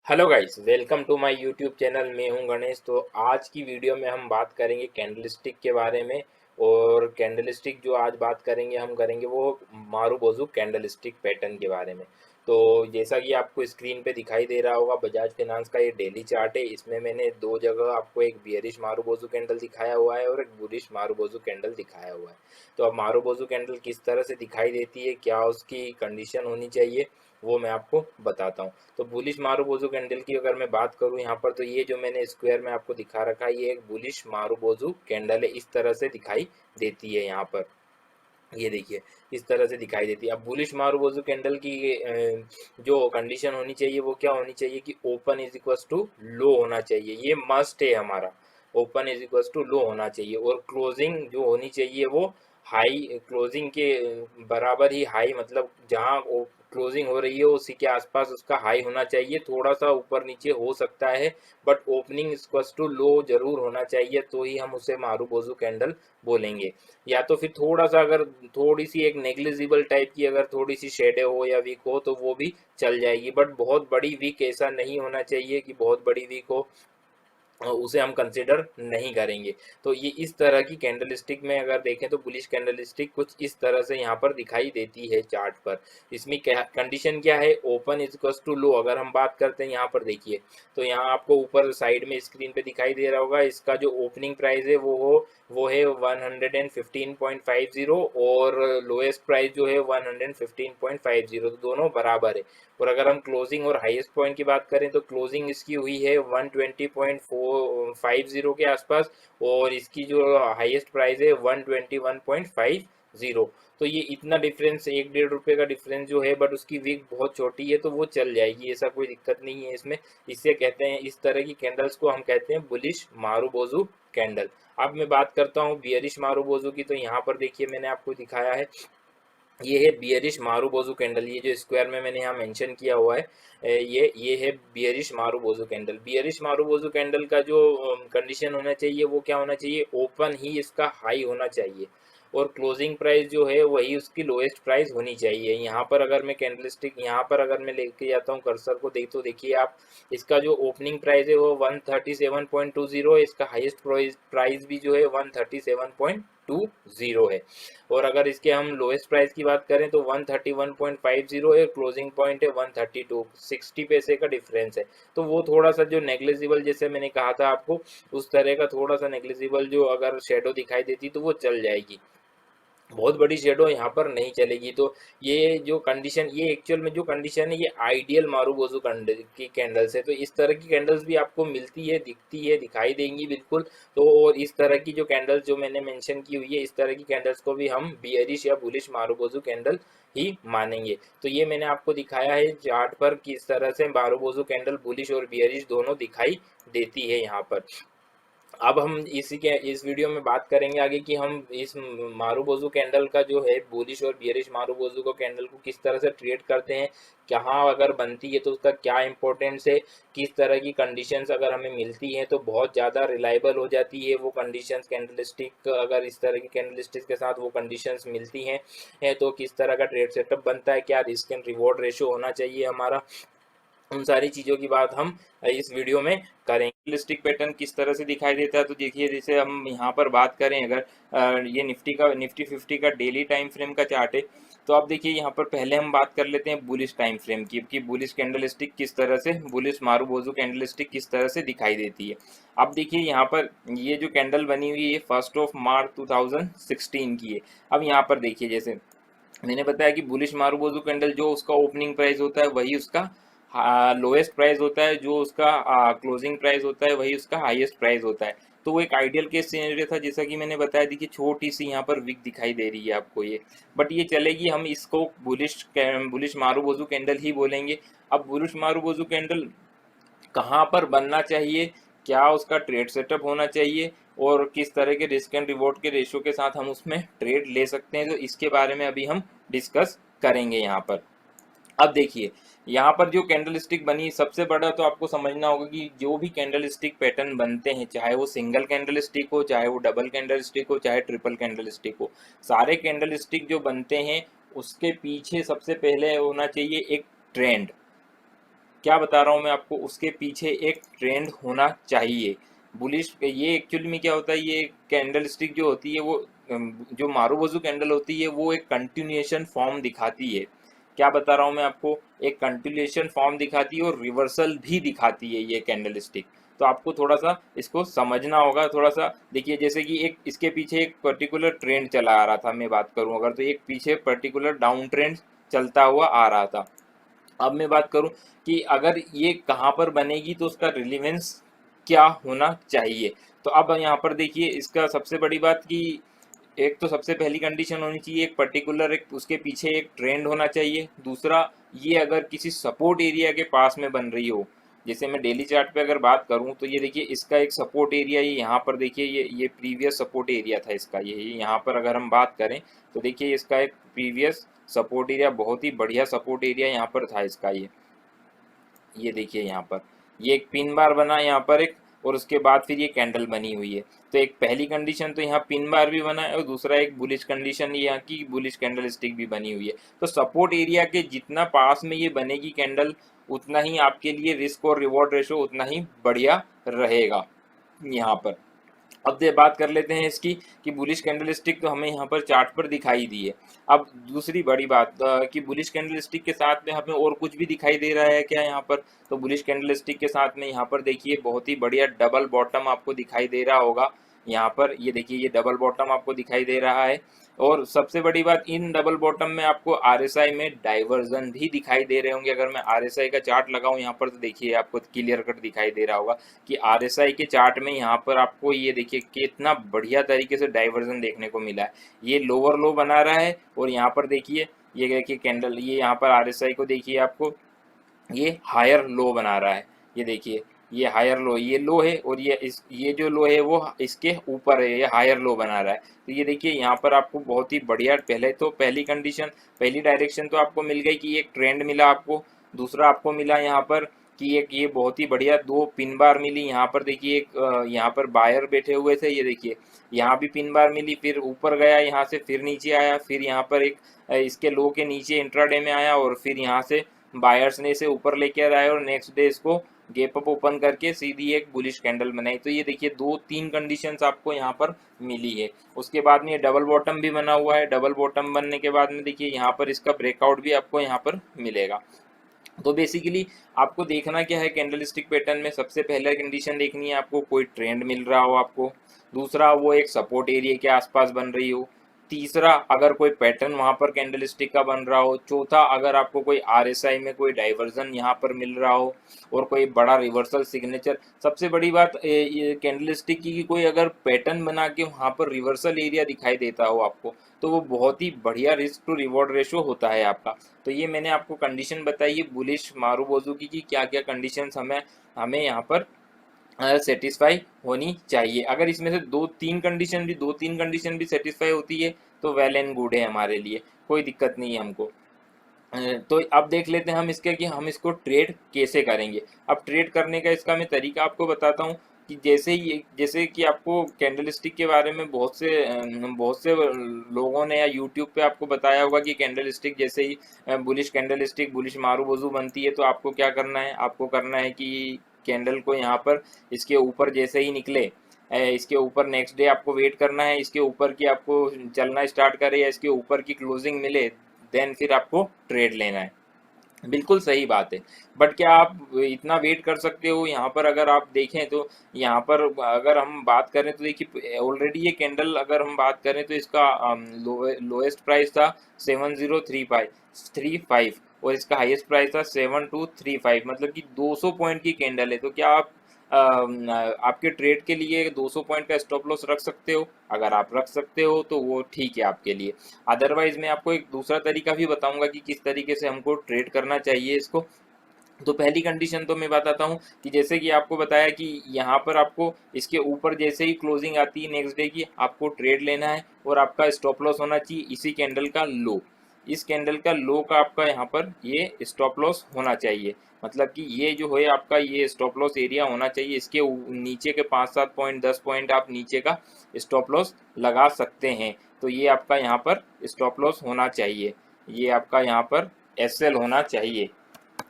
Hello guys, welcome to my YouTube channel. मैं हूं गणेश। तो आज की वीडियो में हम बात करेंगे कैंडलस्टिक के बारे में। और कैंडलस्टिक जो आज बात करेंगे हम करेंगे वो मारुबोजू कैंडलस्टिक पैटर्न के बारे में। तो जैसा कि आपको स्क्रीन पे दिखाई दे रहा होगा, बजाज फाइनेंस का ये डेली चार्ट है। इसमें मैंने दो जगह आपको एक बियरिश मारुबोजू कैंडल दिखाया हुआ है और एक बुलिश मारुबोजू कैंडल दिखाया हुआ है। तो अब मारुबोजू कैंडल किस तरह से दिखाई देती है, क्या उसकी कंडीशन होनी चाहिए, वो मैं आपको बताता हूँ। तो बुलिश मारुबोजू कैंडल की अगर मैं बात करूं यहाँ पर, तो ये जो मैंने स्क्वायर में आपको दिखा रखा है, ये एक बुलिश मारुबोजू कैंडल है। इस तरह से दिखाई देती है यहाँ पर, ये देखिए, इस तरह से दिखाई देती है। अब बुलिश मारुबोजू कैंडल की जो कंडीशन होनी चाहिए वो क्या होनी चाहिए कि open is equal to low होना चाहिए। ये मस्ट है हमारा, open is equal to low होना चाहिए। और क्लोजिंग जो होनी चाहिए वो हाई, क्लोजिंग के बराबर ही हाई, मतलब जहाँ क्लोजिंग हो रही है उसी के आसपास उसका हाई होना चाहिए। थोड़ा सा ऊपर नीचे हो सकता है, but opening equal to low जरूर होना चाहिए, तो ही हम उसे मारुबोजू कैंडल बोलेंगे। या तो फिर थोड़ा सा अगर थोड़ी सी एक नेग्लिजिबल टाइप की अगर थोड़ी सी शेडो हो या वीक हो तो वो भी चल जाएगी, बट बहुत बड़ी वीक ऐसा नहीं होना चाहिए कि बहुत बड़ी वीक हो, उसे हम कंसिडर नहीं करेंगे। तो ये इस तरह की कैंडलस्टिक में अगर देखें तो बुलिश कैंडलस्टिक कुछ इस तरह से यहाँ पर दिखाई देती है चार्ट पर। इसमें क्या कंडीशन क्या है, open is equal to low. अगर हम बात करते हैं यहाँ पर देखिए, तो यहाँ आपको ऊपर साइड में स्क्रीन पे दिखाई दे रहा होगा, इसका जो ओपनिंग प्राइस है वो है 115.50 और लोएस्ट प्राइस जो है 115.50, तो दोनों बराबर है। और अगर हम क्लोजिंग और हाईएस्ट पॉइंट की बात करें तो क्लोजिंग इसकी हुई है 120.450 के आसपास, और इसकी जो हाईएस्ट प्राइस है 121.50। तो ये इतना डिफरेंस, एक डेढ़ रुपये का डिफरेंस जो है, बट उसकी विक बहुत छोटी है तो वो चल जाएगी, ऐसा कोई दिक्कत नहीं है इसमें। इससे कहते हैं, इस तरह की कैंडल्स को हम कहते हैं बुलिश मारुबोजू कैंडल। अब मैं बात करता हूँ बियरिश मारुबोजू की। तो यहाँ पर देखिए मैंने आपको दिखाया है, ये है बियरिश मारुबोजू कैंडल। ये जो स्क्वायर में मैंने यहाँ मेंशन किया हुआ है, ये है bearish marubozu candle. Bearish marubozu candle का जो कंडीशन होना चाहिए वो क्या होना चाहिए, ओपन ही इसका हाई होना चाहिए और क्लोजिंग प्राइस जो है वही उसकी लोएस्ट प्राइस होनी चाहिए। यहाँ पर अगर मैं कैंडलस्टिक यहाँ पर अगर मैं लेके जाता हूँ कर्सर को, देख तो देखिए आप, इसका जो ओपनिंग प्राइस है वो 137.20 है, इसका हाईएस्ट प्राइस भी जो है 137.20 है। और अगर इसके हम लोएस्ट प्राइस की बात करें तो 131.50 है, क्लोजिंग पॉइंट है 132, 60 पैसे का डिफरेंस है। तो वो थोड़ा सा जो नेग्लिजिबल, जैसे मैंने कहा था आपको, उस तरह का थोड़ा सा नेग्लिजिबल जो अगर शेडो दिखाई देती तो वो चल जाएगी, बहुत बड़ी शेडो यहाँ पर नहीं चलेगी। तो ये जो कंडीशन, ये एक्चुअल में जो कंडीशन है ये आइडियल मारुबोजू की कैंडल्स है। तो इस तरह की कैंडल्स भी आपको मिलती है, दिखती है, दिखाई देंगी बिल्कुल। तो और इस तरह की जो कैंडल्स जो मैंने मेंशन की हुई है, इस तरह की कैंडल्स को भी हम बियरिश या बुलिश मारुबोजू कैंडल ही मानेंगे। तो ये मैंने आपको दिखाया है चार्ट पर किस तरह से मारुबोजू कैंडल बुलिश और बियरिश दोनों दिखाई देती है यहाँ पर। अब हम इसी के इस वीडियो में बात करेंगे आगे कि हम इस मारुबोजू कैंडल का जो है बुलिश और बियरिश मारुबोजू को कैंडल को किस तरह से ट्रेड करते हैं, कहाँ अगर बनती है तो उसका क्या इंपॉर्टेंस है, किस तरह की कंडीशंस अगर हमें मिलती हैं तो बहुत ज़्यादा रिलायबल हो जाती है वो कंडीशंस कैंडलस्टिक। अगर इस तरह की कैंडलस्टिक के साथ वो कंडीशंस मिलती हैं तो किस तरह का ट्रेड सेटअप बनता है, क्या रिस्क एंड रिवॉर्ड रेशो होना चाहिए हमारा, उन सारी चीज़ों की बात हम इस वीडियो में करेंगे। कैंडलस्टिक पैटर्न किस तरह से दिखाई देता है, तो देखिए जैसे हम यहाँ पर बात करें अगर ये निफ्टी 50 का डेली टाइम फ्रेम का चार्ट है। तो आप देखिए यहाँ पर पहले हम बात कर लेते हैं बुलिश टाइम फ्रेम की कि बुलिश कैंडलस्टिक किस तरह से, बुलिश मारुबोजू कैंडलस्टिक किस तरह से दिखाई देती है। अब देखिए यहाँ पर ये जो कैंडल बनी हुई है 1 मार्च 2016 की है। अब यहाँ पर देखिए, जैसे मैंने बताया कि बुलिश मारुबोजू कैंडल जो उसका ओपनिंग प्राइस होता है वही उसका लोएस्ट प्राइस होता है, जो उसका क्लोजिंग प्राइस होता है वही उसका हाईएस्ट प्राइस होता है। तो वो एक आइडियल केस सिनेरियो था, जैसा कि मैंने बताया। देखिए छोटी सी यहाँ पर विक दिखाई दे रही है आपको ये, बट ये चलेगी, हम इसको बुलिश मारुबोजू कैंडल ही बोलेंगे। अब बुलिश मारुबोजू कैंडल कहाँ पर बनना चाहिए, क्या उसका ट्रेड सेटअप होना चाहिए और किस तरह के रिस्क एंड रिवॉर्ड के रेशियो के साथ हम उसमें ट्रेड ले सकते हैं, तो इसके बारे में अभी हम डिस्कस करेंगे यहाँ पर। अब देखिए यहाँ पर जो कैंडलस्टिक बनी, सबसे बड़ा तो आपको समझना होगा कि जो भी कैंडलस्टिक पैटर्न बनते हैं, चाहे वो सिंगल कैंडलस्टिक हो, चाहे वो डबल कैंडलस्टिक हो, चाहे ट्रिपल कैंडलस्टिक हो, सारे कैंडलस्टिक जो बनते हैं उसके पीछे सबसे पहले होना चाहिए एक ट्रेंड। क्या बता रहा हूँ मैं आपको, उसके पीछे एक ट्रेंड होना चाहिए बुलिश। ये एक्चुअली में क्या होता है, ये कैंडल स्टिक जो होती है वो जो मारूबोजू कैंडल होती है वो एक कंटिन्यूएशन फॉर्म दिखाती है। क्या बता रहा हूँ मैं आपको, एक कंटिन्यूएशन फॉर्म दिखाती है और रिवर्सल भी दिखाती है ये कैंडल स्टिक। तो आपको थोड़ा सा इसको समझना होगा। थोड़ा सा देखिए, जैसे कि एक इसके पीछे एक पर्टिकुलर ट्रेंड चला आ रहा था, मैं बात करूं अगर, तो एक पीछे पर्टिकुलर डाउन ट्रेंड चलता हुआ आ रहा था। अब मैं बात करूं कि अगर ये कहाँ पर बनेगी तो उसका रिलीवेंस क्या होना चाहिए। तो अब यहाँ पर देखिए, इसका सबसे बड़ी बात कि एक तो सबसे पहली कंडीशन होनी चाहिए, एक पर्टिकुलर एक उसके पीछे एक ट्रेंड होना चाहिए। दूसरा, ये अगर किसी सपोर्ट एरिया के पास में बन रही हो, जैसे मैं डेली चार्ट पे अगर बात करूं तो ये देखिए इसका एक सपोर्ट एरिया, ये यहाँ पर देखिए, ये प्रीवियस सपोर्ट एरिया था इसका, ये यहाँ पर अगर हम बात करें तो देखिए इसका एक प्रीवियस सपोर्ट एरिया, बहुत ही बढ़िया सपोर्ट एरिया यहाँ पर था इसका। ये देखिए यहाँ पर ये एक पिन बार बना यहाँ पर एक, और उसके बाद फिर ये कैंडल बनी हुई है। तो एक पहली कंडीशन तो यहाँ पिन बार भी बना है, और दूसरा एक बुलिश कंडीशन यहाँ की बुलिश कैंडल स्टिक भी बनी हुई है। तो सपोर्ट एरिया के जितना पास में ये बनेगी कैंडल, उतना ही आपके लिए रिस्क और रिवॉर्ड रेशो उतना ही बढ़िया रहेगा यहाँ पर। अब ये बात कर लेते हैं इसकी कि बुलिश कैंडल स्टिक तो हमें यहाँ पर चार्ट पर दिखाई दी है। अब दूसरी बड़ी बात कि बुलिश कैंडल स्टिक के साथ में हमें और कुछ भी दिखाई दे रहा है क्या यहाँ पर। तो बुलिश कैंडल स्टिक के साथ में यहाँ पर देखिए बहुत ही बढ़िया डबल बॉटम आपको दिखाई दे रहा होगा। यहाँ पर ये देखिए ये डबल बॉटम आपको दिखाई दे रहा है। और सबसे बड़ी बात, इन डबल बॉटम में आपको आरएसआई में डाइवर्जन भी दिखाई दे रहे होंगे। अगर मैं आरएसआई का चार्ट लगाऊं यहाँ पर तो देखिए आपको क्लियर कट दिखाई दे रहा होगा कि आरएसआई के चार्ट में यहाँ पर आपको ये देखिए कितना बढ़िया तरीके से डाइवर्जन देखने को मिला है। ये लोअर लो बना रहा है, और यहाँ पर देखिए ये देखिए कैंडल, ये यहाँ पर आरएसआई को देखिए आपको ये हायर लो बना रहा है। ये देखिए ये हायर लो, ये लो है, और ये जो लो है वो इसके ऊपर है, ये हायर लो बना रहा है। तो ये देखिए यहाँ पर आपको बहुत ही बढ़िया, पहले तो पहली कंडीशन, पहली डायरेक्शन तो आपको मिल गई कि एक ट्रेंड मिला आपको। दूसरा आपको मिला यहाँ पर कि एक ये बहुत ही बढ़िया दो पिन बार मिली। यहाँ पर देखिए एक यहाँ पर बायर बैठे हुए थे, ये देखिए यहाँ भी पिन बार मिली, फिर ऊपर गया यहाँ से, फिर नीचे आया, फिर यहाँ पर एक इसके लो के नीचे इंट्राडे में आया, और फिर यहाँ से बायर्स ने इसे ऊपर लेकर आए और नेक्स्ट डे इसको गैप अप ओपन करके सीधी एक बुलिश कैंडल बनाई। तो ये देखिए दो तीन कंडीशंस आपको यहाँ पर मिली है। उसके बाद में ये डबल बॉटम भी बना हुआ है। डबल बॉटम बनने के बाद में देखिए यहाँ पर इसका ब्रेकआउट भी आपको यहाँ पर मिलेगा। तो बेसिकली आपको देखना क्या है कैंडल स्टिक पैटर्न में, सबसे पहले कंडीशन देखनी है आपको कोई ट्रेंड मिल रहा हो आपको। दूसरा, वो एक सपोर्ट एरिया के आसपास बन रही हो। तीसरा, अगर कोई पैटर्न वहां पर कैंडल स्टिक का बन रहा हो। चौथा, अगर आपको कोई आरएसआई में कोई डाइवर्जन यहाँ पर मिल रहा हो और कोई बड़ा रिवर्सल सिग्नेचर। सबसे बड़ी बात ये कैंडल स्टिक की कोई अगर पैटर्न बना के वहां पर रिवर्सल एरिया दिखाई देता हो आपको, तो वो बहुत ही बढ़िया रिस्क टू रिवॉर्ड रेशो होता है आपका। तो ये मैंने आपको कंडीशन बताई है बुलिश मारूबोजू की कि क्या क्या कंडीशंस हमें हमें यहाँ पर सेटिस्फाई होनी चाहिए। अगर इसमें से दो तीन कंडीशन भी सेटिस्फाई होती है तो वेल एंड गुड है, हमारे लिए कोई दिक्कत नहीं है हमको। तो अब देख लेते हैं हम इसके कि हम इसको ट्रेड कैसे करेंगे। अब ट्रेड करने का इसका मैं तरीका आपको बताता हूँ कि जैसे कि आपको कैंडल स्टिक के बारे में बहुत से लोगों ने या यूट्यूब पे आपको बताया होगा कि कैंडल स्टिक जैसे ही बुलिश कैंडल स्टिक बुलिश मारूबोजू बनती है तो आपको क्या करना है, आपको करना है कि कैंडल को यहाँ पर इसके ऊपर जैसे ही निकले, इसके ऊपर नेक्स्ट डे आपको वेट करना है, इसके ऊपर की आपको चलना स्टार्ट करे या इसके ऊपर की क्लोजिंग मिले, देन फिर आपको ट्रेड लेना है। बिल्कुल सही बात है। बट क्या आप इतना वेट कर सकते हो? यहाँ पर अगर आप देखें तो यहाँ पर अगर हम बात करें तो देखिए ऑलरेडी ये कैंडल अगर हम बात करें तो इसका लोएस्ट प्राइस था 7035 और इसका हाईएस्ट प्राइस था 7235, मतलब कि 200 पॉइंट की कैंडल है। तो क्या आप आपके ट्रेड के लिए 200 पॉइंट का स्टॉप लॉस रख सकते हो? अगर आप रख सकते हो तो वो ठीक है आपके लिए। अदरवाइज मैं आपको एक दूसरा तरीका भी बताऊंगा कि किस तरीके से हमको ट्रेड करना चाहिए इसको। तो पहली कंडीशन तो मैं बताता हूँ कि जैसे कि आपको बताया कि यहाँ पर आपको इसके ऊपर जैसे ही क्लोजिंग आती है नेक्स्ट डे की, आपको ट्रेड लेना है और आपका स्टॉप लॉस होना चाहिए इसी कैंडल का लो। इस कैंडल का लो का आपका यहाँ पर ये स्टॉप लॉस होना चाहिए, मतलब कि ये जो है आपका ये स्टॉप लॉस एरिया होना चाहिए। इसके नीचे के 5-7 पॉइंट 10 पॉइंट आप नीचे का स्टॉप लॉस लगा सकते हैं। तो ये आपका यहाँ पर स्टॉप लॉस होना चाहिए, ये आपका यहाँ पर एसएल होना चाहिए।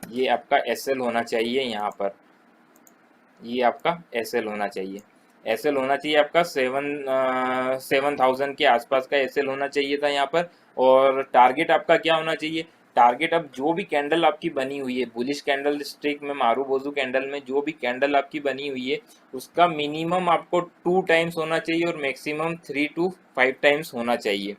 ये आपका SL होना चाहिए यहाँ पर, ये आपका SL होना चाहिए। SL होना चाहिए आपका 7,000 के आसपास का SL होना चाहिए था यहाँ पर। और टारगेट आपका क्या होना चाहिए? टारगेट, अब जो भी कैंडल आपकी बनी हुई है बुलिश कैंडल स्टिक में, मारूबोजू कैंडल में जो भी कैंडल आपकी बनी हुई है, उसका मिनिमम आपको 2 टाइम्स होना चाहिए और मैक्सिमम 3 to 5 टाइम्स होना चाहिए।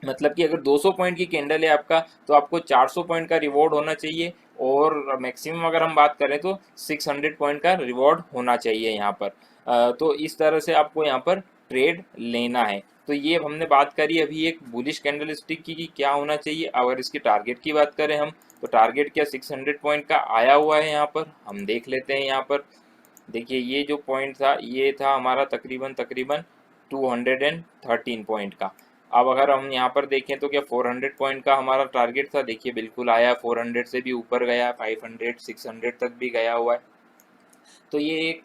मतलब कि अगर 200 पॉइंट की कैंडल है आपका, तो आपको 400 पॉइंट का रिवॉर्ड होना चाहिए, और मैक्सिमम अगर हम बात करें तो 600 पॉइंट का रिवॉर्ड होना चाहिए यहाँ पर। तो इस तरह से आपको यहाँ पर ट्रेड लेना है। तो ये हमने बात करी अभी एक बुलिश कैंडल स्टिक की कि क्या होना चाहिए। अगर इसकी टारगेट की बात करें हम, तो टारगेट क्या 600 पॉइंट का आया हुआ है यहाँ पर, हम देख लेते हैं यहाँ पर। देखिए ये जो पॉइंट था ये था हमारा तकरीबन तकरीबन 213 पॉइंट का। अब अगर हम यहाँ पर देखें तो क्या 400 पॉइंट का हमारा टारगेट था, देखिए बिल्कुल आया, 400 से भी ऊपर गया, 500 600 तक भी गया हुआ है। तो ये एक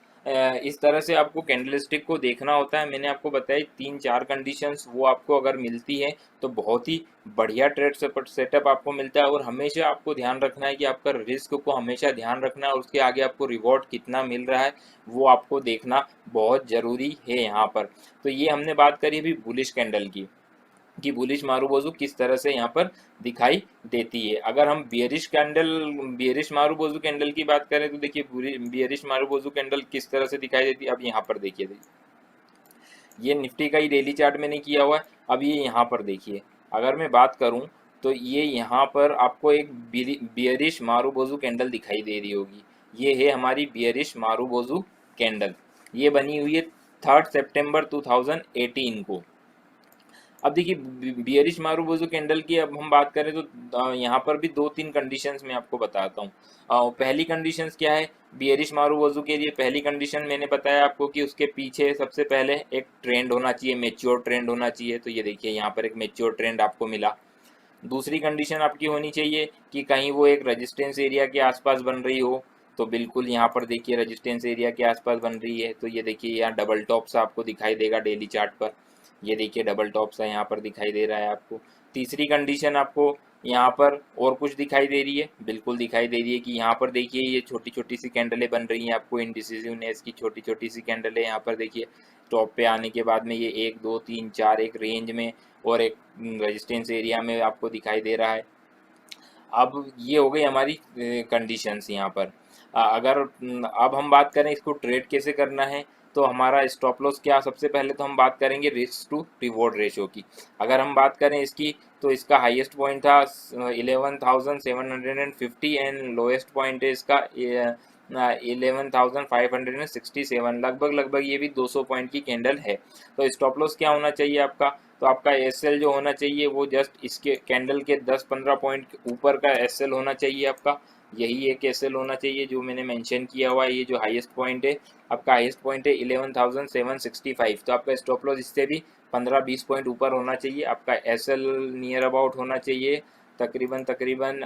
इस तरह से आपको कैंडलस्टिक को देखना होता है। मैंने आपको बताया 3-4 कंडीशंस, वो आपको अगर मिलती है तो बहुत ही बढ़िया ट्रेड सेटअप आपको मिलता है। और हमेशा आपको ध्यान रखना है कि आपका रिस्क को हमेशा ध्यान रखना है, और उसके आगे आपको रिवॉर्ड कितना मिल रहा है वो आपको देखना बहुत ज़रूरी है यहाँ पर। तो ये हमने बात करी अभी बुलिश कैंडल की, कि बुलिश मारूबोजू किस तरह से यहाँ पर दिखाई देती है। अगर हम बियरिश मारूबोजू कैंडल की बात करें तो देखिए बियरिश मारूबोजू कैंडल किस तरह से दिखाई देती है। अब यहाँ पर देखिए, ये निफ्टी का ही डेली चार्ट मैंने किया हुआ है। अब ये यहाँ पर देखिए, अगर मैं बात करूँ तो ये यहाँ पर आपको एक बियरिश मारूबोजू कैंडल दिखाई दे रही होगी। ये है हमारी बियरिश मारूबोजू कैंडल, ये बनी हुई है 3 सितंबर 2018 को। अब देखिए बियरिश मारूबोजू कैंडल की अब हम बात करें तो यहाँ पर भी 2-3 कंडीशंस मैं आपको बताता हूँ। पहली कंडीशंस क्या है बियरिश मारूबोजू के लिए? पहली कंडीशन मैंने बताया आपको कि उसके पीछे सबसे पहले एक ट्रेंड होना चाहिए, मेच्योर ट्रेंड होना चाहिए। तो ये देखिए यहाँ पर एक मेच्योर ट्रेंड आपको मिला। दूसरी कंडीशन आपकी होनी चाहिए कि कहीं वो एक रेजिस्टेंस एरिया के आसपास बन रही हो। तो बिल्कुल यहाँ पर देखिए रेजिस्टेंस एरिया के आसपास बन रही है। तो ये देखिए यहाँ डबल टॉप सा आपको दिखाई देगा डेली चार्ट पर, ये देखिए डबल टॉप सा यहाँ पर दिखाई दे रहा है आपको। तीसरी कंडीशन आपको यहाँ पर और कुछ दिखाई दे रही है, बिल्कुल दिखाई दे रही है कि यहाँ पर देखिए ये छोटी छोटी सी कैंडलें बन रही हैं आपको, इनडिसिसिवनेस की छोटी छोटी सी कैंडलें यहाँ पर देखिए टॉप पे आने के बाद में ये 1 2 3 4 एक रेंज में और एक रेजिस्टेंस एरिया में आपको दिखाई दे रहा है। अब ये हो गई हमारी कंडीशंस यहाँ पर। अगर अब हम बात करें इसको ट्रेड कैसे करना है, तो हमारा स्टॉप लॉस क्या, सबसे पहले तो हम बात करेंगे रिस्क टू रिवॉर्ड रेशो की। अगर हम बात करें इसकी, तो इसका हाईएस्ट पॉइंट था 11,750 एंड लोएस्ट पॉइंट है इसका 11,567, लगभग लगभग ये भी 200 पॉइंट की कैंडल है। तो स्टॉप लॉस क्या होना चाहिए आपका? तो आपका एसएल जो होना चाहिए वो जस्ट इसके कैंडल के 10-15 पॉइंट ऊपर का एसएल होना चाहिए आपका। यही एक एसएल होना चाहिए जो मैंने मेंशन किया हुआ है। ये जो हाईएस्ट पॉइंट है, आपका हाईएस्ट पॉइंट है 11,765, तो आपका स्टॉप लॉस इससे भी 15-20 पॉइंट ऊपर होना चाहिए। आपका एसएल नियर अबाउट होना चाहिए तकरीबन तकरीबन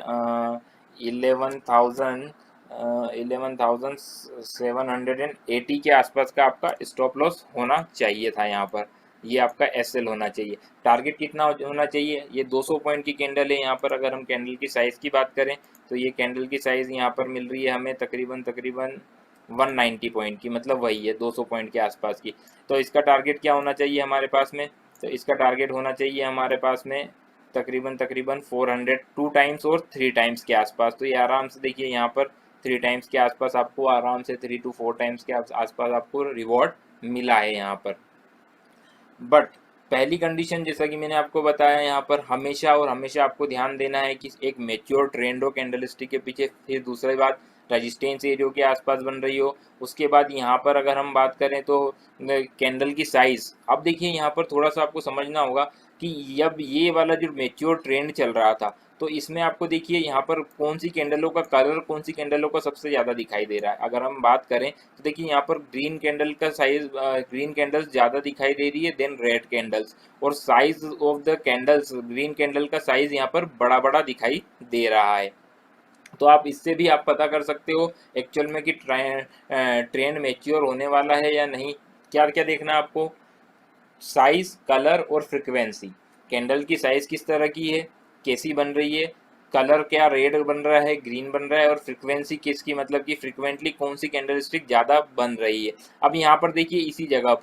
11,780 के आसपास का आपका स्टॉप लॉस होना चाहिए था यहाँ पर। ये आपका एसएल होना चाहिए। टारगेट कितना होना चाहिए? ये 200 पॉइंट की कैंडल है यहाँ पर। अगर हम कैंडल की साइज़ की बात करें तो ये कैंडल की साइज़ यहाँ पर मिल रही है हमें तकरीबन तकरीबन 190 पॉइंट की, मतलब वही है 200 पॉइंट के आसपास की। तो इसका टारगेट क्या होना चाहिए हमारे पास में? तो इसका टारगेट होना चाहिए हमारे पास में तकरीबन तकरीबन 400 2 टाइम्स और 3 टाइम्स के आसपास। तो ये आराम से देखिए यहाँ पर 3 टाइम्स के आसपास आपको आराम से 3 to 4 टाइम्स के आसपास आपको रिवॉर्ड मिला है यहाँ पर। बट पहली कंडीशन जैसा कि मैंने आपको बताया यहाँ पर हमेशा और हमेशा आपको ध्यान देना है कि एक मेच्योर ट्रेंड हो कैंडलस्टिक के पीछे। फिर दूसरी बात रेजिस्टेंस एरिया के आसपास बन रही हो। उसके बाद यहाँ पर अगर हम बात करें तो कैंडल की साइज, अब देखिए यहाँ पर थोड़ा सा आपको समझना होगा कि अब ये वाला जो मेच्योर ट्रेंड चल रहा था, तो इसमें आपको देखिए यहाँ पर कौन सी कैंडलों का कलर, कौन सी कैंडलों का सबसे ज़्यादा दिखाई दे रहा है। अगर हम बात करें तो देखिए यहाँ पर ग्रीन कैंडल का साइज, ग्रीन कैंडल्स ज़्यादा दिखाई दे रही है देन रेड कैंडल्स। और size of the candles, green candle का साइज यहाँ पर बड़ा बड़ा दिखाई दे रहा है। तो आप इससे भी आप पता कर सकते हो एक्चुअल में कि ट्रेंड मैच्योर होने वाला है या नहीं। क्या क्या देखना है आपको? साइज, कलर और फ्रिक्वेंसी। कैंडल की साइज किस तरह की है, कैसी बन रही है, कलर क्या रेड बन रहा है, ग्रीन बन रहा है, और फ्रीक्वेंसी किसकी, मतलब कि फ्रीक्वेंटली कौन सी कैंडलस्टिक ज़्यादा बन रही है। अब यहाँ पर देखिए इसी जगह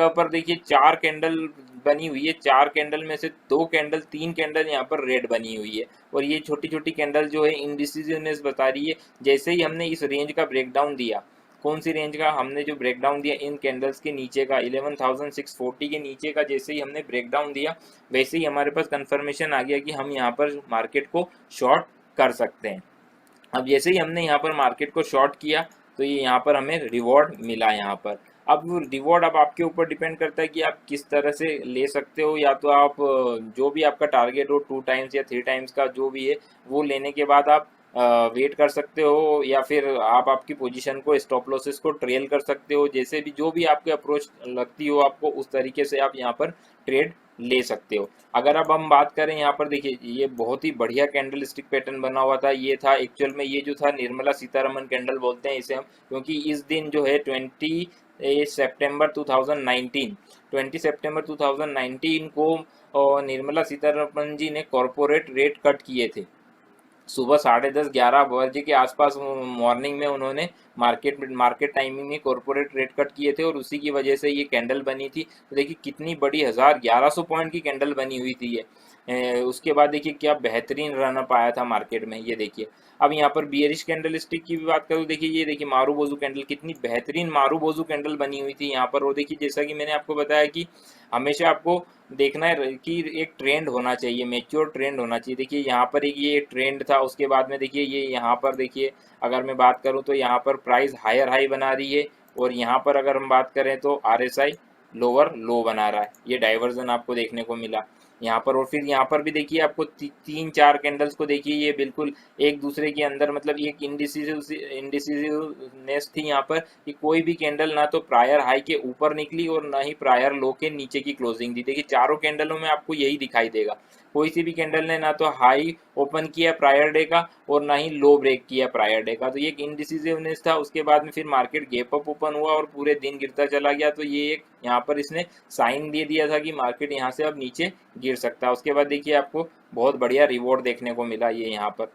पर देखिए 4 कैंडल बनी हुई है, 4 कैंडल में से 2 कैंडल 3 कैंडल यहाँ पर रेड बनी हुई है, और ये छोटी छोटी कैंडल जो है इंडिसिजिवनेस बता रही है। जैसे ही हमने इस रेंज का ब्रेकडाउन दिया, कौन सी रेंज का हमने जो ब्रेकडाउन दिया, इन कैंडल्स के नीचे का 11,640 के नीचे का जैसे ही हमने ब्रेकडाउन दिया, वैसे ही हमारे पास कंफर्मेशन आ गया कि हम यहाँ पर मार्केट को शॉर्ट कर सकते हैं। अब जैसे ही हमने यहाँ पर मार्केट को शॉर्ट किया, तो ये यहाँ पर हमें रिवॉर्ड मिला यहाँ पर। अब वो रिवॉर्ड अब आपके ऊपर डिपेंड करता है कि आप किस तरह से ले सकते हो, या तो आप जो भी आपका टारगेट हो 2 टाइम्स या 3 टाइम्स का जो भी है वो लेने के बाद आप वेट कर सकते हो, या फिर आप आपकी पोजीशन को स्टॉप लॉसेस को ट्रेल कर सकते हो। जैसे भी जो भी आपके अप्रोच लगती हो आपको, उस तरीके से आप यहाँ पर ट्रेड ले सकते हो। अगर अब हम बात करें यहाँ पर देखिए, ये बहुत ही बढ़िया कैंडल स्टिक पैटर्न बना हुआ था। ये था एक्चुअल में, ये जो था निर्मला सीतारमन कैंडल बोलते हैं इसे हम, क्योंकि इस दिन जो है 20 सितंबर 2019 को निर्मला सीतारमन जी ने कॉरपोरेट रेट कट किए थे। सुबह 10:30-11 बजे के आसपास मॉर्निंग में उन्होंने मार्केट टाइमिंग में कॉरपोरेट रेट कट किए थे, और उसी की वजह से ये कैंडल बनी थी। तो देखिए कितनी बड़ी 1100 पॉइंट की कैंडल बनी हुई थी ये। उसके बाद देखिए क्या बेहतरीन रन अप आया था मार्केट में, ये देखिए। अब यहाँ पर बियरिश कैंडल स्टिक की भी बात करूँ, देखिए ये देखिए मारूबोजू कैंडल, कितनी बेहतरीन मारूबोजू कैंडल बनी हुई थी यहाँ पर। और देखिए जैसा कि मैंने आपको बताया कि हमेशा आपको देखना है कि एक ट्रेंड होना चाहिए, मैच्योर ट्रेंड होना चाहिए। देखिए यहाँ पर एक ये ट्रेंड था, उसके बाद में देखिए ये यहाँ पर देखिए, अगर मैं बात करूँ तो यहाँ पर प्राइस हायर हाई बना रही है, और यहाँ पर अगर हम बात करें तो RSI लोअर लो बना रहा है। ये डाइवर्जन आपको देखने को मिला यहाँ पर। और फिर यहाँ पर भी देखिए आपको 3-4 कैंडल्स को देखिए, ये बिल्कुल एक दूसरे के अंदर, मतलब एक इंडिसिसिवनेस थी यहाँ पर, कि कोई भी कैंडल ना तो प्रायर हाई के ऊपर निकली और ना ही प्रायर लो के नीचे की क्लोजिंग दी। देखिए चारों कैंडलों में आपको यही दिखाई देगा, कोई सी भी कैंडल ने ना तो हाई ओपन किया प्रायर डे का, और ना ही लो ब्रेक किया प्रायर डे का। तो ये एक इनडिसिसिवनेस था। उसके बाद में फिर मार्केट गैप अप ओपन हुआ और पूरे दिन गिरता चला गया। तो ये एक यहाँ पर इसने साइन दे दिया था कि मार्केट यहाँ से अब नीचे गिर सकता है। उसके बाद देखिए आपको बहुत बढ़िया रिवॉर्ड देखने को मिला ये यहाँ पर।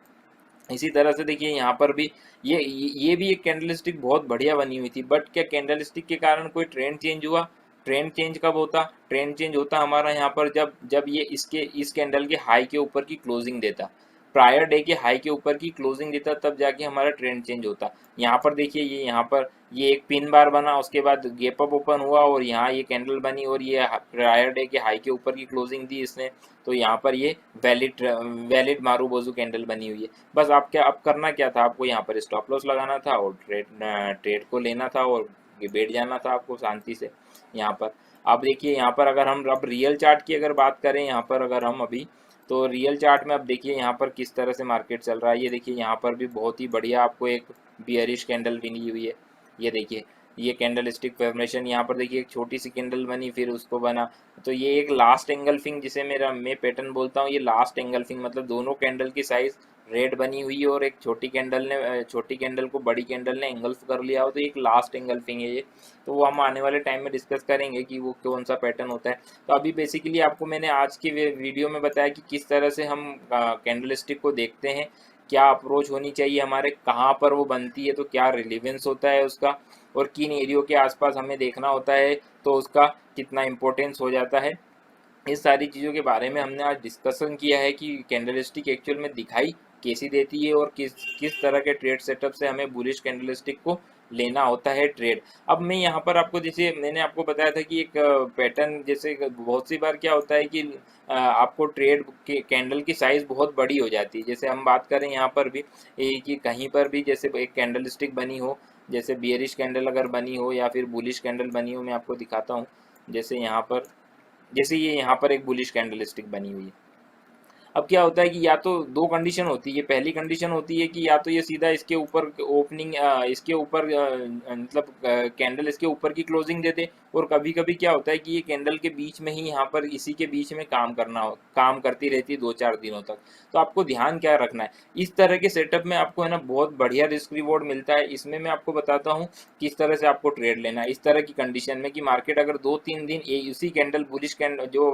इसी तरह से देखिए यहाँ पर भी ये भी एक कैंडलस्टिक बहुत बढ़िया बनी हुई थी। बट क्या कैंडलस्टिक के कारण कोई ट्रेंड चेंज हुआ? ट्रेंड चेंज कब होता? ट्रेंड चेंज होता हमारा यहाँ पर जब जब ये इस कैंडल के हाई के ऊपर की क्लोजिंग देता, प्रायर डे के हाई के ऊपर की क्लोजिंग देता, तब जाके हमारा ट्रेंड चेंज होता। यहाँ पर देखिए ये यहाँ पर ये एक पिन बार बना, उसके बाद गैप अप ओपन हुआ और यहाँ ये कैंडल बनी, और ये प्रायर डे के हाई के ऊपर की क्लोजिंग दी इसने। तो यहाँ पर ये वैलिड मारूबोजू कैंडल बनी हुई है। बस आप क्या अब करना क्या था, आपको यहाँ पर स्टॉप लॉस लगाना था और ट्रेड को लेना था और बैठ जाना था आपको शांति से यहाँ पर। अब देखिए यहाँ पर अगर हम अब रियल चार्ट की अगर बात करें यहाँ पर, अगर हम अभी, तो रियल चार्ट में अब देखिए यहाँ पर किस तरह से मार्केट चल रहा है। ये देखिए यहाँ पर भी बहुत ही बढ़िया आपको एक बियरिश कैंडल बनी हुई है। ये देखिए ये कैंडल स्टिक फॉर्मेशन, यहाँ पर देखिए एक छोटी सी कैंडल बनी, फिर उसको बना। तो ये एक लास्ट एंगल्फिंग जिसे मैं पैटर्न बोलता हूँ, ये लास्ट एंगल्फिंग मतलब दोनों कैंडल की साइज रेड बनी हुई है और एक छोटी कैंडल को बड़ी कैंडल ने एंगल्फ कर लिया हो, तो एक लास्ट एंगल्फिंग है ये। तो वो हम आने वाले टाइम में डिस्कस करेंगे कि वो कौन सा पैटर्न होता है। तो अभी बेसिकली आपको मैंने आज की वीडियो में बताया कि किस तरह से हम कैंडल स्टिक को देखते हैं, क्या अप्रोच होनी चाहिए हमारे, कहाँ पर वो बनती है, तो क्या रिलीवेंस होता है उसका, और किन एरियो के आसपास हमें देखना होता है, तो उसका कितना इम्पोर्टेंस हो जाता है। इस सारी चीज़ों के बारे में हमने आज डिस्कशन किया है कि कैंडलस्टिक एक्चुअल में दिखाई कैसी देती है और किस किस तरह के ट्रेड सेटअप से हमें बुलिश कैंडलस्टिक को लेना होता है ट्रेड। अब मैं यहाँ पर आपको, जैसे मैंने आपको बताया था कि एक पैटर्न, जैसे बहुत सी बार क्या होता है कि आपको ट्रेड के कैंडल की साइज़ बहुत बड़ी हो जाती है। जैसे हम बात करें यहाँ पर भी कि कहीं पर भी जैसे एक कैंडलस्टिक बनी हो, जैसे बियरिश कैंडल अगर बनी हो या फिर बुलिश कैंडल बनी हो, मैं आपको दिखाता हूँ। जैसे यहाँ पर, जैसे ये यहाँ पर एक बुलिश कैंडल स्टिक बनी हुई है। अब क्या होता है कि या तो दो कंडीशन होती है। पहली कंडीशन होती है कि या तो ये सीधा इसके ऊपर ओपनिंग, इसके ऊपर मतलब कैंडल इसके ऊपर की क्लोजिंग देते, और कभी कभी क्या होता है कि ये कैंडल के बीच में ही यहाँ पर इसी के बीच में काम करती रहती है 2-4 दिनों तक। तो आपको ध्यान क्या रखना है, इस तरह के सेटअप में आपको है ना बहुत बढ़िया रिस्क रिवॉर्ड मिलता है। इसमें मैं आपको बताता हूँ किस तरह से आपको ट्रेड लेना है इस तरह की कंडीशन में कि मार्केट अगर 2-3 दिन इसी कैंडल बुलिश कैंडल जो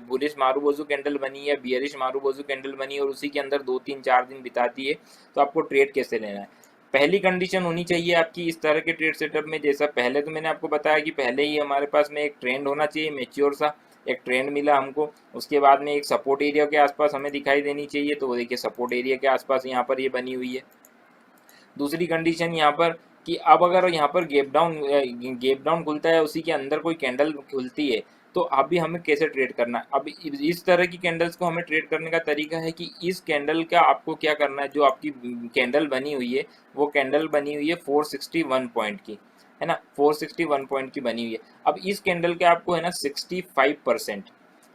बुलिश मारूबोजू कैंडल बनी है, बियरिश मारूबोजू कैंडल बनी है और उसी के अंदर 2-3-4 दिन बिताती है, तो आपको ट्रेड कैसे लेना है। पहली कंडीशन होनी चाहिए आपकी इस तरह के ट्रेड सेटअप में, जैसा पहले तो मैंने आपको बताया कि पहले ही हमारे पास में एक ट्रेंड होना चाहिए मेच्योर सा, एक ट्रेंड मिला हमको, उसके बाद में एक सपोर्ट एरिया के आसपास हमें दिखाई देनी चाहिए, तो वो देखिए सपोर्ट एरिया के आसपास यहाँ पर ये बनी हुई है। दूसरी कंडीशन यहाँ पर कि अब अगर यहाँ पर गैप डाउन खुलता है, उसी के अंदर कोई कैंडल खुलती है, तो अभी हमें कैसे ट्रेड करना है। अब इस तरह की कैंडल्स को हमें ट्रेड करने का तरीका है कि इस कैंडल का आपको क्या करना है, जो आपकी कैंडल बनी हुई है वो कैंडल बनी हुई है 461 पॉइंट की, है ना, 461 पॉइंट की बनी हुई है। अब इस कैंडल के आपको है ना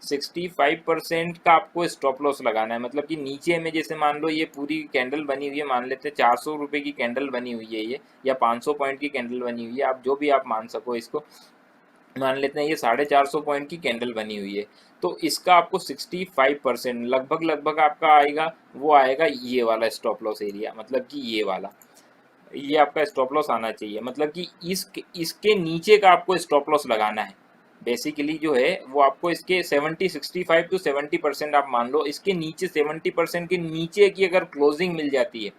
65% का आपको स्टॉप लॉस लगाना है, मतलब कि नीचे में जैसे मान लो ये पूरी कैंडल बनी हुई है, मान लेते हैं 400 रुपये की कैंडल बनी हुई है ये, या 500 पॉइंट की कैंडल बनी हुई है, आप जो भी आप मान सको इसको, मान लेते हैं ये 450 पॉइंट की कैंडल बनी हुई है, तो इसका आपको 65% लगभग आपका आएगा, वो आएगा ये वाला स्टॉप लॉस एरिया, मतलब कि ये वाला, ये आपका स्टॉप लॉस आना चाहिए, मतलब कि इसके नीचे का आपको स्टॉप लॉस लगाना है। बेसिकली जो है वो आपको इसके 65 टू 70% आप मान लो, इसके नीचे 70% के नीचे की अगर क्लोजिंग मिल जाती है,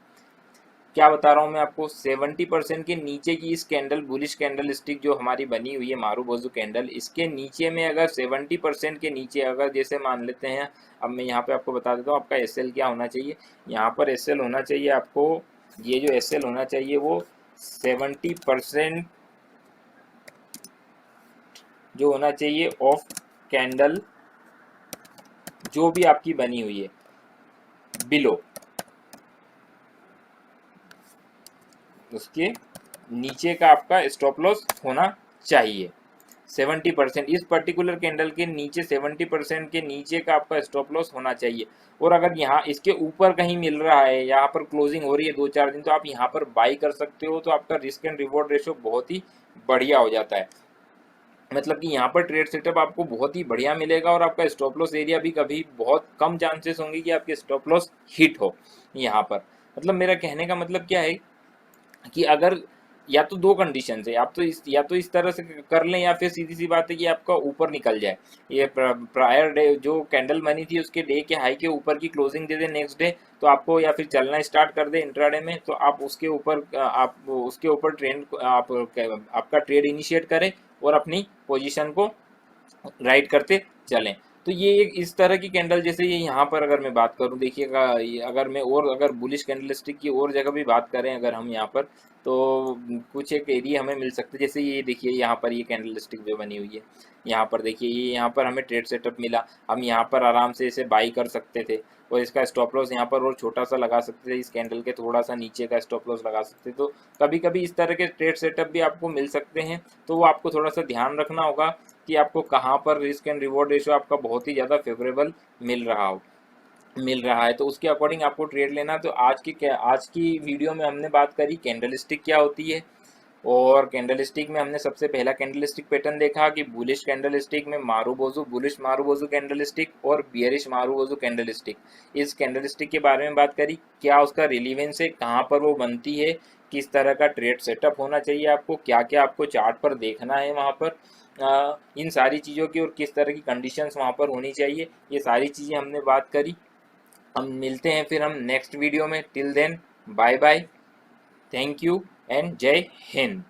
क्या बता रहा हूँ मैं आपको, 70% के नीचे की इस कैंडल बुलिश कैंडल स्टिक जो हमारी बनी हुई है मारूबोजू कैंडल, इसके नीचे में अगर 70% के नीचे अगर जैसे मान लेते हैं, अब मैं यहाँ पे आपको बता देता हूँ आपका एसएल क्या होना चाहिए। यहाँ पर एसएल होना चाहिए आपको, ये जो एसएल होना चाहिए वो 70% जो होना चाहिए ऑफ कैंडल जो भी आपकी बनी हुई है बिलो, उसके नीचे का आपका स्टॉप लॉस होना चाहिए 70%, इस पर्टिकुलर कैंडल के नीचे 70% के नीचे का आपका स्टॉप लॉस होना चाहिए। और अगर यहाँ इसके ऊपर कहीं मिल रहा है, यहाँ पर क्लोजिंग हो रही है 2-4 दिन, तो आप यहाँ पर बाई कर सकते हो, तो आपका रिस्क एंड रिवॉर्ड रेशो बहुत ही बढ़िया हो जाता है। मतलब कि यहाँ पर ट्रेड सेटअप आपको बहुत ही बढ़िया मिलेगा, और आपका स्टॉप लॉस एरिया भी कभी बहुत कम चांसेस होंगे कि आपके स्टॉप लॉस हिट हो यहाँ पर। मतलब मेरा कहने का मतलब क्या है कि अगर या तो दो कंडीशन है, आप तो या तो इस तरह से कर लें, या फिर सीधी सी बात है कि आपका ऊपर निकल जाए, ये प्रायर डे जो कैंडल बनी थी उसके डे के हाई के ऊपर की क्लोजिंग दे दे नेक्स्ट डे, तो आपको या फिर चलना स्टार्ट कर दे इंट्राडे में, तो आप उसके ऊपर ट्रेंड आपका ट्रेड इनिशिएट करें और अपनी पोजीशन को राइट करते चलें। तो ये एक इस तरह की कैंडल, जैसे ये यहाँ पर अगर मैं बात करूँ, देखिएगा अगर मैं और अगर बुलिश कैंडल स्टिक की और जगह भी बात करें अगर हम यहाँ पर, तो कुछ एक एरिया हमें मिल सकते हैं, जैसे ये देखिए यहाँ पर ये कैंडल स्टिक जो बनी हुई है, यहाँ पर देखिए ये यहाँ पर हमें ट्रेड सेटअप मिला, हम यहाँ पर आराम से इसे बाई कर सकते थे, और इसका स्टॉप लॉस यहाँ पर और छोटा सा लगा सकते थे, इस कैंडल के थोड़ा सा नीचे का स्टॉप लॉस लगा सकते थे। तो कभी कभी इस तरह के ट्रेड सेटअप भी आपको मिल सकते हैं, तो वो आपको थोड़ा सा ध्यान रखना होगा कि आपको कहाँ पर रिस्क एंड रिवॉर्ड रेशियो आपका बहुत ही ज़्यादा फेवरेबल मिल रहा है, तो उसके अकॉर्डिंग आपको ट्रेड लेना। तो आज की वीडियो में हमने बात करी कैंडल स्टिक क्या होती है, और कैंडल स्टिक में हमने सबसे पहला कैंडल स्टिक पैटर्न देखा कि बुलिश कैंडल स्टिक में बुलिश मारूबोजू कैंडल स्टिक और बियरिश मारूबोजू कैंडल स्टिक, इस कैंडल स्टिक के बारे में बात करी, क्या उसका रिलीवेंस है, कहाँ पर वो बनती है, किस तरह का ट्रेड सेटअप होना चाहिए आपको, क्या क्या आपको चार्ट पर देखना है वहाँ पर, इन सारी चीज़ों की, और किस तरह की कंडीशंस वहाँ पर होनी चाहिए, ये सारी चीज़ें हमने बात करी। हम मिलते हैं फिर हम नेक्स्ट वीडियो में, till then bye bye, thank you and Jai Hind.